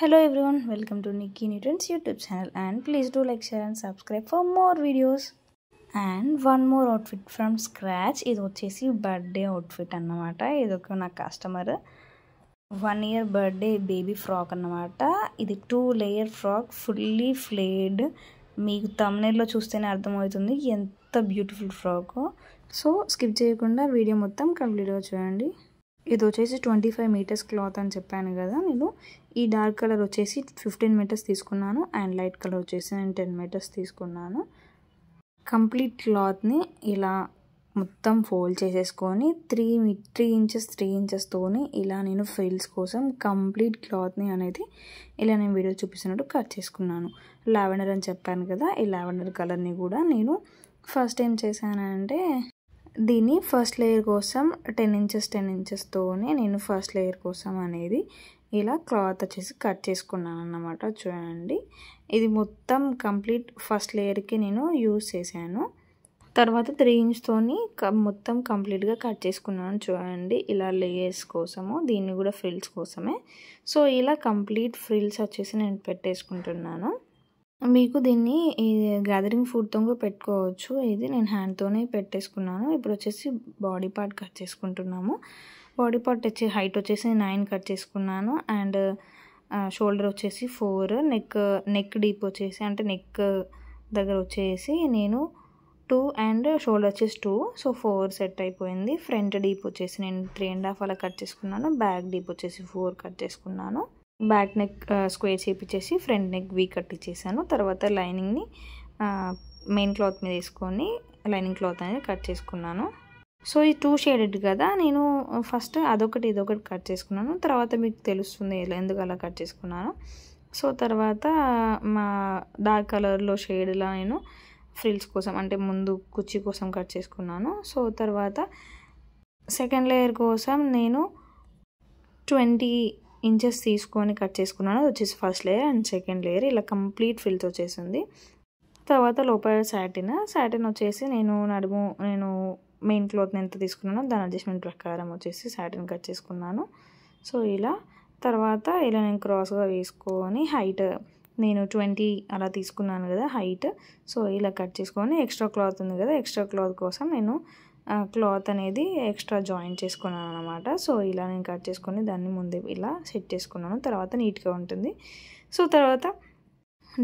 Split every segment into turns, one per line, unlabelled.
Hello everyone, welcome to Nikki Newton's YouTube channel and please do like, share and subscribe for more videos. And one more outfit from scratch. ఇది వచ్చేసి birthday outfit అన్నమాట. ఇది ఒక నా customer 1 year birthday baby frock అన్నమాట. ఇది 2 layer frock fully ఫ్లేడ్. మీకు thumbnail చూస్తేనే అర్థమవుతుంది ఎంత బ్యూటిఫుల్ ఫ్రాక్. సో స్కిప్ చేయకుండా వీడియో మొత్తం కంప్లీట్గా చూడండి. ఇది వచ్చేసి 25 meters క్లాత్ అని చెప్పాను కదా. నేను ఈ డార్క్ కలర్ వచ్చేసి 15 meters తీసుకున్నాను అండ్ లైట్ కలర్ వచ్చేసి నేను 10 meters తీసుకున్నాను. కంప్లీట్ క్లాత్ని ఇలా మొత్తం ఫోల్డ్ చేసేసుకొని 3 inches తోని ఇలా నేను ఫ్రిల్స్ కోసం కంప్లీట్ క్లాత్ని అనేది ఇలా నేను వీడియో చూపిస్తున్నట్టు కట్ చేసుకున్నాను. లావెండర్ అని చెప్పాను కదా, ఈ లావెండర్ కలర్ని కూడా నేను ఫస్ట్ ఏం చేశానంటే దీన్ని ఫస్ట్ లేయర్ కోసం 10 inches తోనే నేను ఫస్ట్ లేయర్ కోసం అనేది ఇలా క్లాత్ వచ్చేసి కట్ చేసుకున్నాను అన్నమాట. చూడండి, ఇది మొత్తం కంప్లీట్ ఫస్ట్ లేయర్కి నేను యూజ్ చేశాను. తర్వాత 3 inch తోని మొత్తం కంప్లీట్గా కట్ చేసుకున్నాను. చూడండి, ఇలా లేయర్స్ కోసము, దీన్ని కూడా ఫ్రిల్స్ కోసమే. సో ఇలా కంప్లీట్ ఫ్రిల్స్ వచ్చేసి నేను పెట్టేసుకుంటున్నాను. మీకు దీన్ని గ్యాదరింగ్ ఫుడ్తో కూడా పెట్టుకోవచ్చు. ఇది నేను హ్యాండ్తోనే పెట్టేసుకున్నాను. ఇప్పుడు వచ్చేసి బాడీ పార్ట్ కట్ చేసుకుంటున్నాము. బాడీ పార్ట్ వచ్చి హైట్ వచ్చేసి 9 కట్ చేసుకున్నాను అండ్ షోల్డర్ వచ్చేసి 4, నెక్ డీప్ వచ్చేసి అంటే నెక్ దగ్గర వచ్చేసి నేను 2 అండ్ షోల్డర్ వచ్చేసి 2, సో 4 సెట్ అయిపోయింది. ఫ్రంట్ డీప్ వచ్చేసి నేను 3.5 అలా కట్ చేసుకున్నాను. బ్యాక్ డీప్ వచ్చేసి 4 కట్ చేసుకున్నాను. బ్యాక్ నెక్ స్క్వేర్ చేపించేసి ఫ్రంట్ నెక్ వీ కట్ ఇచ్చేసాను. తర్వాత లైనింగ్ని మెయిన్ క్లాత్ మీద వేసుకొని లైనింగ్ క్లాత్ అనేది కట్ చేసుకున్నాను. సో ఈ 2 shaded కదా, నేను ఫస్ట్ అదొకటి ఇదొకటి కట్ చేసుకున్నాను. తర్వాత మీకు తెలుస్తుంది ఎందుకు అలా కట్ చేసుకున్నాను. సో తర్వాత మా డార్క్ కలర్లో షేడ్లా నేను ఫ్రిల్స్ కోసం అంటే ముందు కుర్చీ కోసం కట్ చేసుకున్నాను. సో తర్వాత సెకండ్ లేయర్ కోసం నేను 20 inches తీసుకొని కట్ చేసుకున్నాను. అది వచ్చేసి first layer and second layer ఇలా కంప్లీట్ ఫ్రిల్స్ వచ్చేసింది. తర్వాత లోపల సాటిన్ వచ్చేసి నేను మెయిన్ క్లాత్ని ఎంత తీసుకున్నానో దాని అడ్జస్ట్మెంట్ ప్రకారం వచ్చేసి సాటిన్ కట్ చేసుకున్నాను. సో ఇలా తర్వాత ఇలా నేను క్రాస్గా వేసుకొని హైట్ నేను 20 అలా తీసుకున్నాను కదా హైట్. సో ఇలా కట్ చేసుకొని ఎక్స్ట్రా క్లాత్ ఉంది కదా, ఎక్స్ట్రా క్లాత్ కోసం నేను క్లాత్ అనేది ఎక్స్ట్రా జాయిన్ చేసుకున్నాను అనమాట. సో ఇలా నేను కట్ చేసుకొని దాన్ని ముందే ఇలా సెట్ చేసుకున్నాను. తర్వాత నీట్గా ఉంటుంది. సో తర్వాత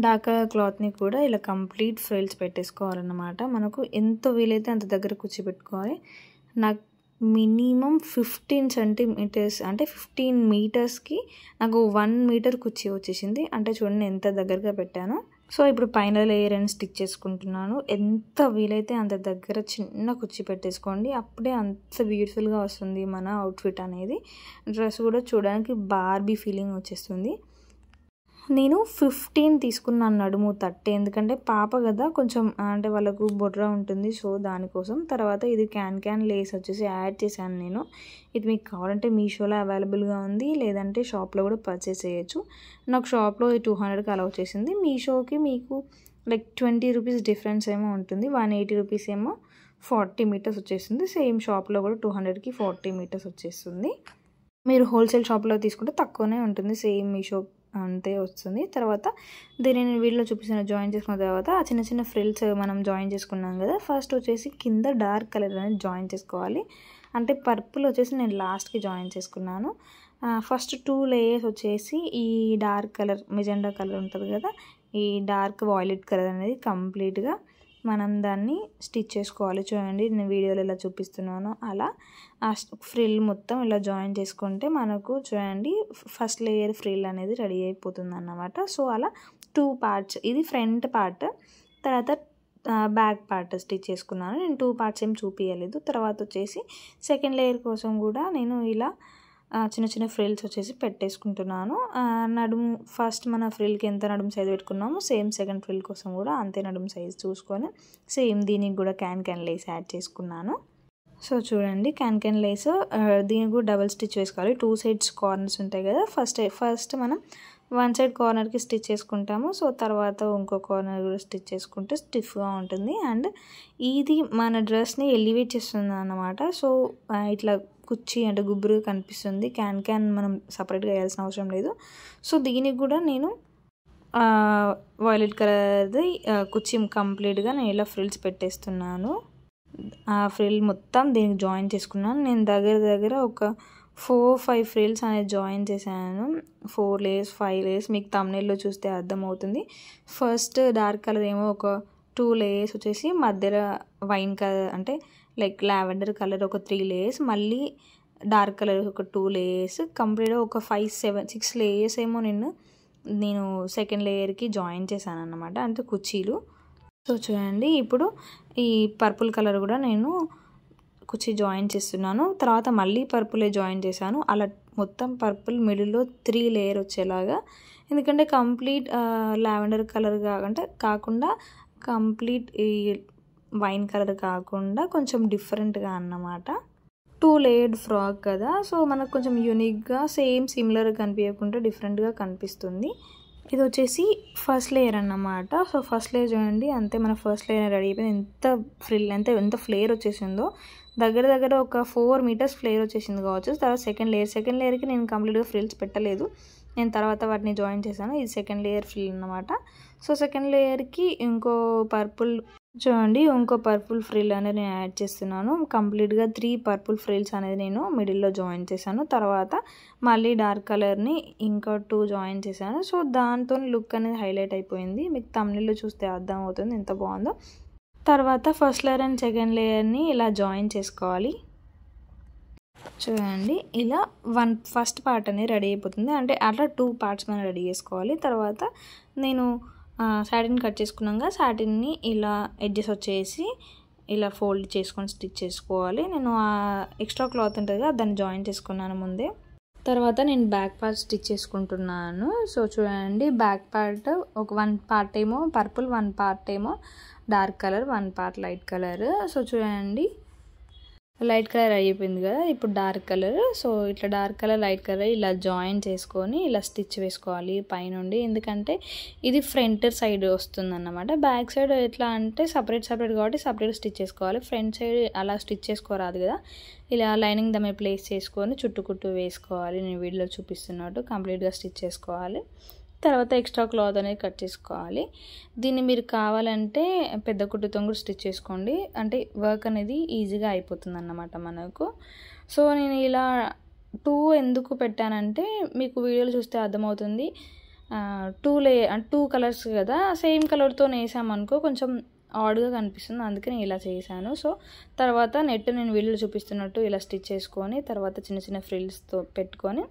డార్క్ కలర్ క్లాత్ని కూడా ఇలా కంప్లీట్ ఫ్రిల్స్ పెట్టేసుకోవాలన్నమాట. మనకు ఎంత వీలైతే అంత దగ్గర కూర్చోబెట్టుకోవాలి. నాకు మినిమం 15 centimeters అంటే 15 metersకి నాకు 1 meter కుర్చీ వచ్చేసింది. అంటే చూడండి ఎంత దగ్గరగా పెట్టాను. సో ఇప్పుడు పైన లేయర్ అని స్టిచ్ చేసుకుంటున్నాను. ఎంత వీలైతే అంత దగ్గర చిన్న కుర్చీ పెట్టేసుకోండి, అప్పుడే అంత బ్యూటిఫుల్గా వస్తుంది మన అవుట్ఫిట్ అనేది. డ్రెస్ కూడా చూడడానికి బార్బీ ఫీలింగ్ వచ్చేస్తుంది. నేను 15 తీసుకున్నాను నడుము 30, ఎందుకంటే పాప కదా కొంచెం అంటే వాళ్ళకు బొడ్రా ఉంటుంది. సో దానికోసం. తర్వాత ఇది క్యాన్ లేస్ వచ్చేసి యాడ్ చేశాను నేను. ఇది మీకు కావాలంటే మీషోలో అవైలబుల్గా ఉంది, లేదంటే షాప్లో కూడా పర్చేస్ చేయొచ్చు. నాకు షాప్లో 200కి అలా వచ్చేసింది. మీషోకి మీకు లైక్ 20 rupees డిఫరెన్స్ ఏమో ఉంటుంది. 180 rupees ఏమో 40 meters వచ్చేస్తుంది. సేమ్ షాప్లో కూడా 200కి 40 meters వచ్చేస్తుంది. మీరు హోల్సేల్ షాప్లో తీసుకుంటే తక్కువనే ఉంటుంది, సేమ్ మీషో అంతే వస్తుంది. తర్వాత దీన్ని నేను వీడియోలో చూపిస్తున్న జాయిన్ చేసుకున్న తర్వాత ఆ చిన్న ఫ్రిల్స్ మనం జాయిన్ చేసుకున్నాం కదా, ఫస్ట్ వచ్చేసి కింద డార్క్ కలర్ అనేది జాయిన్ చేసుకోవాలి. అంటే పర్పుల్ వచ్చేసి నేను లాస్ట్కి జాయిన్ చేసుకున్నాను. ఫస్ట్ 2 layers వచ్చేసి ఈ డార్క్ కలర్ మెజెండా కలర్ ఉంటుంది కదా, ఈ డార్క్ వాయిలెట్ కలర్ అనేది కంప్లీట్గా మనం దాన్ని స్టిచ్ చేసుకోవాలి. చూడండి నేను వీడియోలో ఇలా చూపిస్తున్నాను. అలా ఆ ఫ్రిల్ మొత్తం ఇలా జాయిన్ చేసుకుంటే మనకు చూడండి ఫస్ట్ లేయర్ ఫ్రిల్ అనేది రెడీ అయిపోతుంది అన్నమాట. సో అలా 2 parts, ఇది ఫ్రంట్ పార్ట్, తర్వాత బ్యాక్ పార్ట్ స్టిచ్ చేసుకున్నాను. నేను 2 parts ఏం చూపించలేదు. తర్వాత వచ్చేసి సెకండ్ లేయర్ కోసం కూడా నేను ఇలా చిన్న ఫ్రిల్స్ వచ్చేసి పెట్టేసుకుంటున్నాను. నడుము ఫస్ట్ మన ఫ్రిల్కి ఎంత నడుము సైజ్ పెట్టుకున్నామో సేమ్ సెకండ్ ఫ్రిల్ కోసం కూడా అంతే నడుము సైజ్ చూసుకొని సేమ్ దీనికి కూడా క్యాన్ లేస్ యాడ్ చేసుకున్నాను. సో చూడండి క్యాన్ లేస్ దీనికి కూడా డబుల్ స్టిచ్ వేసుకోవాలి. 2 సైడ్స్ కార్నర్స్ ఉంటాయి కదా, ఫస్ట్ మనం 1 సైడ్ కార్నర్కి స్టిచ్ చేసుకుంటాము. సో తర్వాత ఇంకో కార్నర్ కూడా స్టిచ్ చేసుకుంటే స్టిఫ్గా ఉంటుంది. అండ్ ఇది మన డ్రెస్ని ఎలివేట్ చేస్తుంది అన్నమాట. సో ఇట్లా కుచ్చి అంటే గుబ్బురుగా కనిపిస్తుంది. క్యాన్ మనం సపరేట్గా వేయాల్సిన అవసరం లేదు. సో దీనికి కూడా నేను వైలెట్ కలర్ది కుచ్చి కంప్లీట్గా నేను ఇలా ఫ్రిల్స్ పెట్టేస్తున్నాను. ఆ ఫ్రిల్ మొత్తం దీనికి జాయిన్ చేసుకున్నాను. నేను దగ్గర ఒక 4-5 ఫ్రిల్స్ అనేది జాయిన్ చేశాను. 4 లేయర్స్ 5 లేయర్స్ మీకు థంబ్నెయిల్లో చూస్తే అర్థమవుతుంది. ఫస్ట్ డార్క్ కలర్ ఏమో ఒక 2 లేయర్స్ వచ్చేసి, మధ్యలో వైన్ కలర్ అంటే లైక్ లావెండర్ కలర్ ఒక 3 లేయర్స్, మళ్ళీ డార్క్ కలర్ ఒక 2 లేయర్స్, కంప్లీట్గా ఒక 5-6 లేయర్స్ ఏమో నేను సెకండ్ లేయర్కి జాయిన్ చేశాను అన్నమాట, అంటే కుర్చీలు. సో చూడండి ఇప్పుడు ఈ పర్పుల్ కలర్ కూడా నేను కుర్చీ జాయిన్ చేస్తున్నాను. తర్వాత మళ్ళీ పర్పులే జాయిన్ చేశాను. అలా మొత్తం పర్పుల్ మిడిల్లో 3 లేయర్ వచ్చేలాగా, ఎందుకంటే కంప్లీట్ లావెండర్ కలర్ కాకుండా కంప్లీట్ ఈ వైన్ కలర్ కాకుండా కొంచెం డిఫరెంట్గా అన్నమాట. 2 లేయర్డ్ ఫ్రాక్ కదా, సో మనకు కొంచెం యూనిక్గా సిమిలర్గా కనిపించకుండా డిఫరెంట్గా కనిపిస్తుంది. ఇది వచ్చేసి ఫస్ట్ లేయర్ అన్నమాట. సో ఫస్ట్ లేయర్ చూడండి, అంతే మన ఫస్ట్ లేయర్ రెడీ అయిపోయింది. ఎంత ఫ్లేర్ వచ్చేసిందో, దగ్గర ఒక 4 మీటర్స్ ఫ్లేర్ వచ్చేసింది కావచ్చు. తర్వాత సెకండ్ లేయర్కి నేను కంప్లీట్గా ఫ్రిల్స్ పెట్టలేదు, నేను తర్వాత వాటిని జాయిన్ చేశాను. ఇది సెకండ్ లేయర్ ఫ్రిల్ అన్నమాట. సో సెకండ్ లేయర్కి ఇంకో పర్పుల్ ఫ్రిల్ అనేది నేను యాడ్ చేస్తున్నాను. కంప్లీట్గా 3 పర్పుల్ ఫ్రిల్స్ అనేది నేను మిడిల్లో జాయిన్ చేశాను. తర్వాత మళ్ళీ డార్క్ కలర్ని ఇంకా 2 జాయిన్ చేశాను. సో దాంతో లుక్ అనేది హైలైట్ అయిపోయింది. మీకు థంబ్నెయిల్లో చూస్తే అర్థం అవుతుంది ఎంత బాగుందో. తర్వాత ఫస్ట్ లేయర్ అండ్ సెకండ్ లేయర్ని ఇలా జాయిన్ చేసుకోవాలి. చూడండి ఇలా ఫస్ట్ పార్ట్ అనేది రెడీ అయిపోతుంది. అంటే అట్లా 2 పార్ట్స్ మనం రెడీ చేసుకోవాలి. తర్వాత నేను సాటిన్ కట్ చేసుకున్నాక సాటిన్ని ఇలా ఎడ్జెస్ వచ్చేసి ఇలా ఫోల్డ్ చేసుకొని స్టిచ్ చేసుకోవాలి. నేను ఎక్స్ట్రా క్లాత్ ఉంటుంది కదా, దాన్ని జాయిన్ చేసుకున్నాను ముందే. తర్వాత నేను బ్యాక్ పార్ట్ స్టిచ్ చేసుకుంటున్నాను. సో చూడండి బ్యాక్ పార్ట్ ఒక 1 పార్ట్ ఏమో పర్పుల్, 1 పార్ట్ ఏమో dark colour, 1 part light colour. So చూడండి లైట్ కలర్ అయిపోయింది కదా, ఇప్పుడు డార్క్ కలర్. సో ఇట్లా డార్క్ కలర్ లైట్ కలర్ ఇలా జాయిన్ చేసుకొని ఇలా స్టిచ్ వేసుకోవాలి పైనుండి, ఎందుకంటే ఇది ఫ్రంట్ సైడ్ వస్తుంది అన్నమాట. బ్యాక్ సైడ్ ఎట్లా అంటే సపరేట్ కాబట్టి సపరేట్ స్టిచ్ చేసుకోవాలి. ఫ్రంట్ సైడ్ అలా స్టిచ్ చేసుకోరాదు కదా, ఇలా లైనింగ్ దమ్మే ప్లేస్ చేసుకొని చుట్టుకుట్టు వేసుకోవాలి. నేను వీడియోలో చూపిస్తున్నట్టు కంప్లీట్గా స్టిచ్ చేసుకోవాలి. తర్వాత ఎక్స్ట్రా క్లాత్ అనేది కట్ చేసుకోవాలి. దీన్ని మీరు కావాలంటే పెద్ద కుట్టుతో కూడా స్టిచ్ చేసుకోండి, అంటే వర్క్ అనేది ఈజీగా అయిపోతుంది అన్నమాట మనకు. సో నేను ఇలా 2 ఎందుకు పెట్టానంటే మీకు వీడియోలో చూస్తే అర్థమవుతుంది. 2 కలర్స్ కదా, సేమ్ కలర్తో వేసామనుకో కొంచెం ఆడ్గా కనిపిస్తుంది, అందుకే నేను ఇలా చేశాను. సో తర్వాత నెట్ నేను వీడియోలో చూపిస్తున్నట్టు ఇలా స్టిచ్ చేసుకొని తర్వాత చిన్న ఫ్రిల్స్తో పెట్టుకొని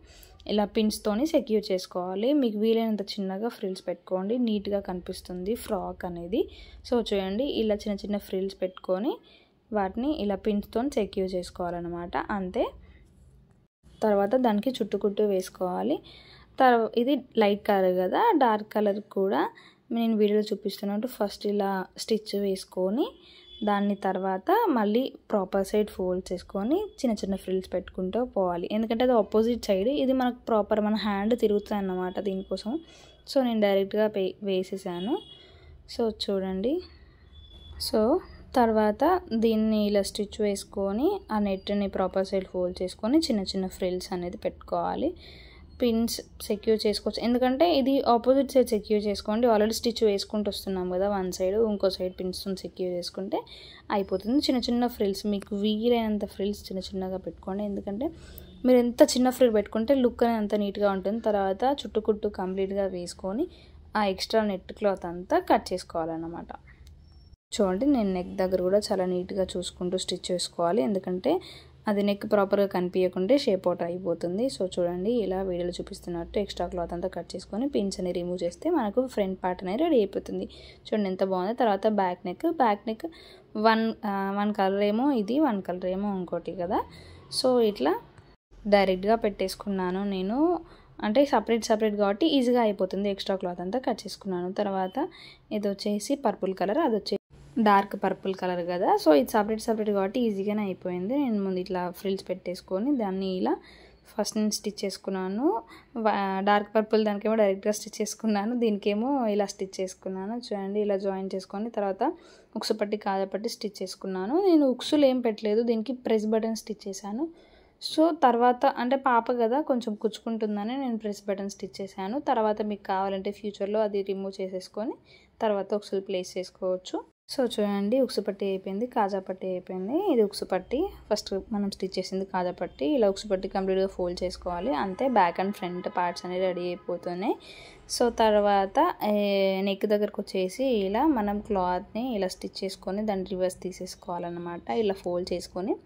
ఇలా పిన్స్తోని సెక్యూర్ చేసుకోవాలి. మీకు వీలైనంత చిన్నగా ఫ్రిల్స్ పెట్టుకోండి, నీట్గా కనిపిస్తుంది ఫ్రాక్ అనేది. సో చూడండి ఇలా చిన్న ఫ్రిల్స్ పెట్టుకొని వాటిని ఇలా పిన్స్తో సెక్యూర్ చేసుకోవాలన్నమాట, అంతే. తర్వాత దానికి చుట్టుకుట్టు వేసుకోవాలి. ఇది లైట్ కలర్ కదా, డార్క్ కలర్ కూడా నేను వీడియోలో చూపిస్తున్నట్టు ఫస్ట్ ఇలా స్టిచ్ వేసుకొని దాన్ని తర్వాత మళ్ళీ ప్రాపర్ సైడ్ ఫోల్డ్ చేసుకొని చిన్న ఫ్రిల్స్ పెట్టుకుంటూ పోవాలి, ఎందుకంటే అది ఆపోజిట్ సైడ్, ఇది మనకు ప్రాపర్ మన హ్యాండ్ తిరుగుతుంది అన్నమాట దీనికోసం. సో నేను డైరెక్ట్గా వేసేసాను. సో చూడండి, సో తర్వాత దీన్ని ఇలా స్టిచ్ వేసుకొని ఆ నెట్ని ప్రాపర్ సైడ్ ఫోల్డ్ చేసుకొని చిన్న ఫ్రిల్స్ అనేది పెట్టుకోవాలి. పిన్స్ సెక్యూర్ చేసుకోవచ్చు, ఎందుకంటే ఇది ఆపోజిట్ సైడ్ సెక్యూర్ చేసుకోండి. ఆల్రెడీ స్టిచ్ వేసుకుంటూ వస్తున్నాం కదా, 1 సైడ్, ఇంకో సైడ్ పిన్స్తో సెక్యూర్ చేసుకుంటే అయిపోతుంది. చిన్న ఫ్రిల్స్ మీకు వీలైనంత ఫ్రిల్స్ చిన్నగా పెట్టుకోండి, ఎందుకంటే మీరు ఎంత చిన్న ఫ్రిల్ పెట్టుకుంటే లుక్ అనేది అంత నీట్గా ఉంటుంది. తర్వాత చుట్టుకుట్టు కంప్లీట్గా వేసుకొని ఆ ఎక్స్ట్రా నెట్ క్లాత్ అంతా కట్ చేసుకోవాలన్నమాట. చూడండి నేను నెక్ దగ్గర కూడా చాలా నీట్గా చూసుకుంటూ స్టిచ్ చేసుకోవాలి, ఎందుకంటే అది నెక్ ప్రాపర్గా కనిపించకుంటే షేప్ అవుట్ అయిపోతుంది. సో చూడండి ఇలా వీడియోలో చూపిస్తున్నట్టు ఎక్స్ట్రా క్లాత్ అంతా కట్ చేసుకొని పిన్స్ అని రిమూవ్ చేస్తే మనకు ఫ్రంట్ పార్ట్ అనేది రెడీ అయిపోతుంది. చూడండి ఎంత బాగుంది. తర్వాత బ్యాక్ నెక్ 1 కలర్ ఏమో ఇది, 1 కలర్ ఏమో ఇంకోటి కదా. సో ఇట్లా డైరెక్ట్గా పెట్టేసుకున్నాను నేను, అంటే సపరేట్ కాబట్టి ఈజీగా అయిపోతుంది. ఎక్స్ట్రా క్లాత్ అంతా కట్ చేసుకున్నాను. తర్వాత ఇది వచ్చేసి పర్పుల్ కలర్, అది వచ్చేసి డార్క్ పర్పుల్ కలర్ కదా, సో ఇది సపరేట్ కాబట్టి ఈజీగానే అయిపోయింది. నేను ముందు ఇట్లా ఫ్రిల్స్ పెట్టేసుకొని దాన్ని ఇలా ఫస్ట్ నేను స్టిచ్ చేసుకున్నాను. డార్క్ పర్పుల్ దానికేమో డైరెక్ట్గా స్టిచ్ చేసుకున్నాను, దీనికేమో ఇలా స్టిచ్ చేసుకున్నాను. చూడండి ఇలా జాయిన్ చేసుకొని తర్వాత ఉక్సు పట్టి కాజపట్టి స్టిచ్ చేసుకున్నాను. నేను ఉక్సులు ఏం పెట్టలేదు, దీనికి ప్రెస్ బటన్ స్టిచ్ చేశాను. సో తర్వాత అంటే పాప కదా కొంచెం కుచ్చుకుంటుందని నేను ప్రెస్ బటన్ స్టిచ్ చేశాను. తర్వాత మీకు కావాలంటే ఫ్యూచర్లో అది రిమూవ్ చేసేసుకొని తర్వాత ఉక్సులు ప్లేస్ చేసుకోవచ్చు. సో చూడండి ఉక్సు పట్టి అయిపోయింది, కాజా పట్టి అయిపోయింది. ఇది ఉక్సు పట్టి ఫస్ట్ మనం స్టిచ్ చేసింది కాజా పట్టి. ఇలా ఉక్సు పట్టి కంప్లీట్గా ఫోల్డ్ చేసుకోవాలి, అంతే. బ్యాక్ అండ్ ఫ్రంట్ పార్ట్స్ అనేవి రెడీ అయిపోతున్నాయి. సో తర్వాత నెక్ దగ్గరకు వచ్చేసి ఇలా మనం క్లాత్ని ఇలా స్టిచ్ చేసుకొని దాన్ని రివర్స్ తీసేసుకోవాలన్నమాట. ఇలా ఫోల్డ్ చేసుకొని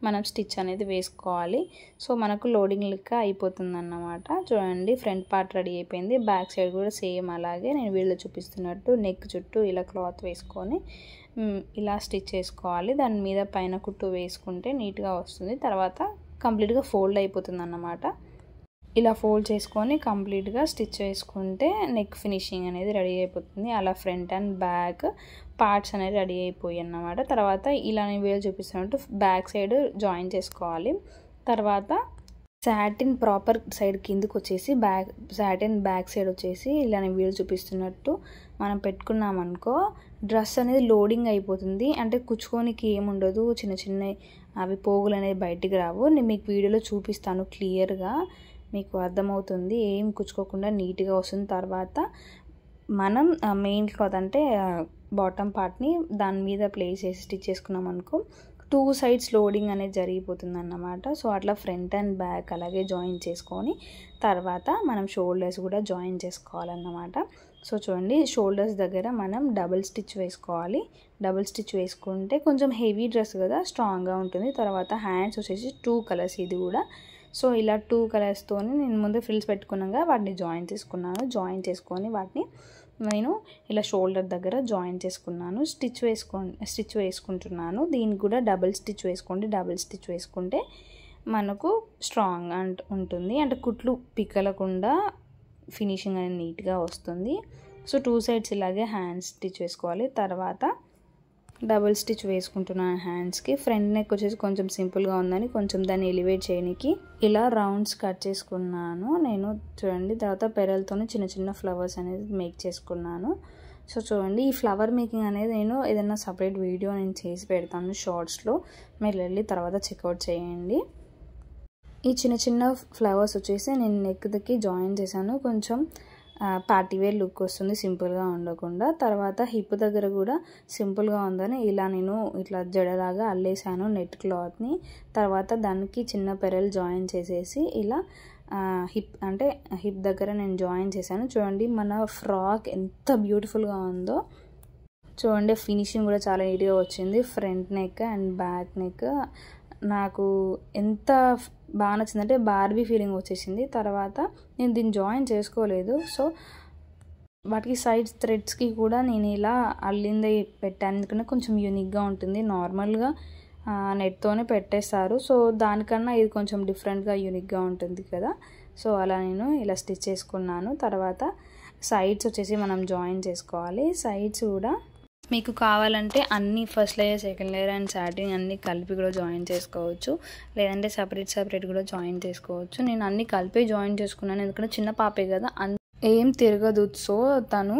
మనం స్టిచ్ అనేది వేసుకోవాలి. సో మనకు లోడింగ్ లెక్క అయిపోతుంది అన్నమాట. చూడండి ఫ్రంట్ పార్ట్ రెడీ అయిపోయింది, బ్యాక్ సైడ్ కూడా సేమ్ అలాగే నేను వీడియోలో చూపిస్తున్నట్టు నెక్ చుట్టూ ఇలా క్లాత్ వేసుకొని ఇలా స్టిచ్ చేసుకోవాలి. దాని మీద పైన కుట్టు వేసుకుంటే నీట్గా వస్తుంది. తర్వాత కంప్లీట్గా ఫోల్డ్ అయిపోతుంది అన్నమాట. ఇలా ఫోల్డ్ చేసుకొని కంప్లీట్గా స్టిచ్ చేసుకుంటే నెక్ ఫినిషింగ్ అనేది రెడీ అయిపోతుంది. అలా ఫ్రంట్ అండ్ బ్యాక్ పార్ట్స్ అనేది రెడీ అయిపోయి అన్నమాట. తర్వాత ఇలా నేను వీడియో చూపిస్తున్నట్టు బ్యాక్ సైడ్ జాయిన్ చేసుకోవాలి. తర్వాత సాటిన్ ప్రాపర్ సైడ్ కిందకు వచ్చేసి సాటిన్ బ్యాక్ సైడ్ వచ్చేసి ఇలా నేను వీడియో చూపిస్తున్నట్టు మనం పెట్టుకున్నామనుకో డ్రెస్ అనేది లోడింగ్ అయిపోతుంది. అంటే కుచ్చుకోనికి ఏముండదు, చిన్న చిన్న అవి పోగులు అనేది బయటికి రావు. నేను మీకు వీడియోలో చూపిస్తాను, క్లియర్గా మీకు అర్థమవుతుంది, ఏం కుచ్చుకోకుండా నీట్గా వస్తుంది. తర్వాత మనం మెయిన్ క్లాత్ అంటే బాటమ్ పార్ట్ని దాని మీద ప్లేస్ చేసి స్టిచ్ చేసుకున్నాం అనుకో 2 సైడ్స్ లోడింగ్ అనేది జరిగిపోతుంది అన్నమాట. సో అట్లా ఫ్రంట్ అండ్ బ్యాక్ అలాగే జాయిన్ చేసుకొని తర్వాత మనం షోల్డర్స్ కూడా జాయిన్ చేసుకోవాలన్నమాట. సో చూడండి షోల్డర్స్ దగ్గర మనం డబుల్ స్టిచ్ వేసుకోవాలి. డబుల్ స్టిచ్ వేసుకుంటే కొంచెం హెవీ డ్రెస్ కదా స్ట్రాంగ్గా ఉంటుంది. తర్వాత హ్యాండ్స్ వచ్చేసి 2 కలర్స్ ఇది కూడా. సో ఇలా 2 కలర్స్తోని నేను ముందు ఫ్రిల్స్ పెట్టుకున్నాగా వాటిని జాయిన్ చేసుకున్నాను. జాయిన్ చేసుకొని వాటిని నేను ఇలా షోల్డర్ దగ్గర జాయిన్ చేసుకున్నాను. స్టిచ్ వేసుకుంటున్నాను. దీనికి కూడా డబుల్ స్టిచ్ వేసుకోండి. డబుల్ స్టిచ్ వేసుకుంటే మనకు స్ట్రాంగ్ ఉంటుంది, అంటే కుట్లు పిక్కలకుండా ఫినిషింగ్ అనేది నీట్గా వస్తుంది. సో 2 సైడ్స్ ఇలాగే హ్యాండ్స్ స్టిచ్ వేసుకోవాలి. తర్వాత డబుల్ స్టిచ్ వేసుకుంటున్నాను హ్యాండ్స్కి. ఫ్రంట్ నెక్ వచ్చేసి కొంచెం సింపుల్గా ఉందని కొంచెం దాన్ని ఎలివేట్ చేయడానికి ఇలా రౌండ్స్ కట్ చేసుకున్నాను నేను. చూడండి తర్వాత పెరల్తో చిన్న చిన్న ఫ్లవర్స్ అనేది మేక్ చేసుకున్నాను. సో చూడండి ఈ ఫ్లవర్ మేకింగ్ అనేది నేను ఏదైనా సపరేట్ వీడియో నేను చేసి పెడతాను షార్ట్స్లో, మీరు వెళ్ళి తర్వాత చెక్అవుట్ చేయండి. ఈ చిన్న చిన్న ఫ్లవర్స్ వచ్చేసి నేను నెక్ దగ్గర జాయిన్ చేశాను. కొంచెం పార్టీవేర్ లుక్ వస్తుంది సింపుల్గా ఉండకుండా. తర్వాత హిప్ దగ్గర కూడా సింపుల్గా ఉందని ఇలా నేను ఇట్లా జడలాగా అల్లేసాను నెట్ క్లాత్ని. తర్వాత దానికి చిన్న పెరల్ జాయిన్ చేసేసి ఇలా హిప్ దగ్గర నేను జాయిన్ చేశాను. చూడండి మన ఫ్రాక్ ఎంత బ్యూటిఫుల్గా ఉందో. చూడండి ఫినిషింగ్ కూడా చాలా నీట్గా వచ్చింది. Front neck and back neck నాకు ఎంత బాగా నచ్చిందంటే బార్బీ ఫీలింగ్ వచ్చేసింది. తర్వాత నేను దీన్ని జాయిన్ చేసుకోలేదు, సో వాటికి సైడ్స్ థ్రెడ్స్కి కూడా నేను ఇలా అల్లింది పెట్టాను, ఎందుకంటే కొంచెం యూనిక్గా ఉంటుంది. నార్మల్గా నెట్తోనే పెట్టేస్తారు, సో దానికన్నా ఇది కొంచెం డిఫరెంట్గా యూనిక్గా ఉంటుంది కదా. సో అలా నేను ఇలా స్టిచ్ చేసుకున్నాను. తర్వాత సైడ్స్ వచ్చేసి మనం జాయిన్ చేసుకోవాలి. సైడ్స్ కూడా మీకు కావాలంటే అన్నీ first layer, second layer and satin అన్నీ కలిపి కూడా జాయిన్ చేసుకోవచ్చు, లేదంటే సపరేట్ కూడా జాయిన్ చేసుకోవచ్చు. నేను అన్నీ కలిపి జాయిన్ చేసుకున్నాను, ఎందుకంటే చిన్న పాపే కదా ఏం తిరగదు. సో తను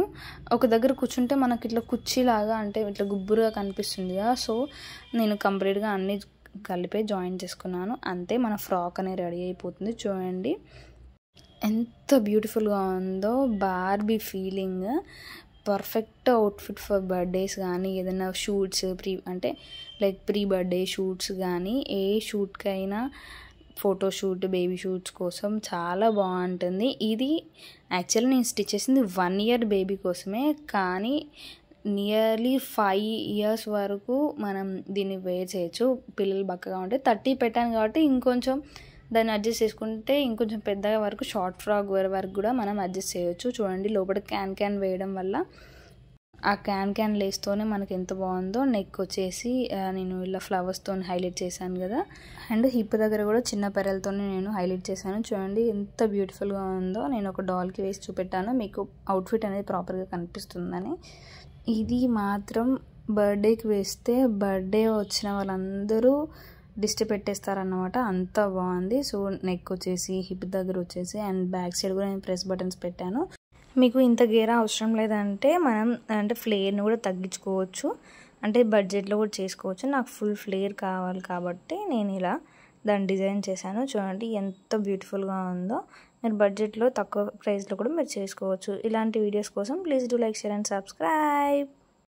ఒక దగ్గర కూర్చుంటే మనకి ఇట్లా కుర్చీలాగా అంటే ఇట్లా గుబ్బురుగా కనిపిస్తుంది కదా. సో నేను కంప్లీట్గా అన్నీ కలిపే జాయిన్ చేసుకున్నాను, అంతే. మన ఫ్రాక్ అనేది రెడీ అయిపోతుంది. చూడండి ఎంత బ్యూటిఫుల్గా ఉందో, Barbie feeling. Perfect outfit for birthdays కానీ ఏదైనా షూట్స్ ప్రీ బర్త్డే షూట్స్ కానీ ఏ షూట్కైనా, ఫోటోషూట్, బేబీ షూట్స్ కోసం చాలా బాగుంటుంది. ఇది యాక్చువల్లీ నేను స్టిచ్ చేసింది 1 ఇయర్ బేబీ కోసమే, కానీ నియర్లీ 5 ఇయర్స్ వరకు మనం దీన్ని వేర్ చేయొచ్చు. పిల్లలు బక్కగా ఉంటే 30 పెట్టాను కాబట్టి ఇంకొంచెం దాన్ని అడ్జస్ట్ చేసుకుంటే ఇంకొంచెం పెద్దగా వరకు షార్ట్ ఫ్రాక్ వరకు కూడా మనం అడ్జస్ట్ చేయొచ్చు. చూడండి లోపల క్యాన్ వేయడం వల్ల ఆ క్యాన్ లేస్తోనే మనకి ఎంత బాగుందో. నెక్ వచ్చేసి నేను ఇలా ఫ్లవర్స్తో హైలైట్ చేశాను కదా, అండ్ హిప్ దగ్గర కూడా చిన్న పెరలతో నేను హైలైట్ చేశాను. చూడండి ఎంత బ్యూటిఫుల్గా ఉందో. నేను ఒక డాల్కి వేసి చూపెట్టాను మీకు అవుట్ఫిట్ అనేది ప్రాపర్గా కనిపిస్తుందని. ఇది మాత్రం బర్త్డేకి వేస్తే బర్త్డే వచ్చిన వాళ్ళందరూ దిష్టి పెట్టేస్తారన్నమాట, అంత బాగుంది. సో నెక్ వచ్చేసి హిప్ దగ్గర వచ్చేసి అండ్ బ్యాక్ సైడ్ కూడా నేను ప్రెస్ బటన్స్ పెట్టాను. మీకు ఇంత గేరా అవసరం లేదంటే మనం అంటే ఫ్లేర్ని కూడా తగ్గించుకోవచ్చు, అంటే బడ్జెట్లో కూడా చేసుకోవచ్చు. నాకు ఫుల్ ఫ్లేర్ కావాలి కాబట్టి నేను ఇలా దాన్ని డిజైన్ చేశాను. చూడండి ఎంత బ్యూటిఫుల్గా ఉందో. మీరు బడ్జెట్లో తక్కువ ప్రైస్లో కూడా మీరు చేసుకోవచ్చు. ఇలాంటి వీడియోస్ కోసం please do like, share and subscribe.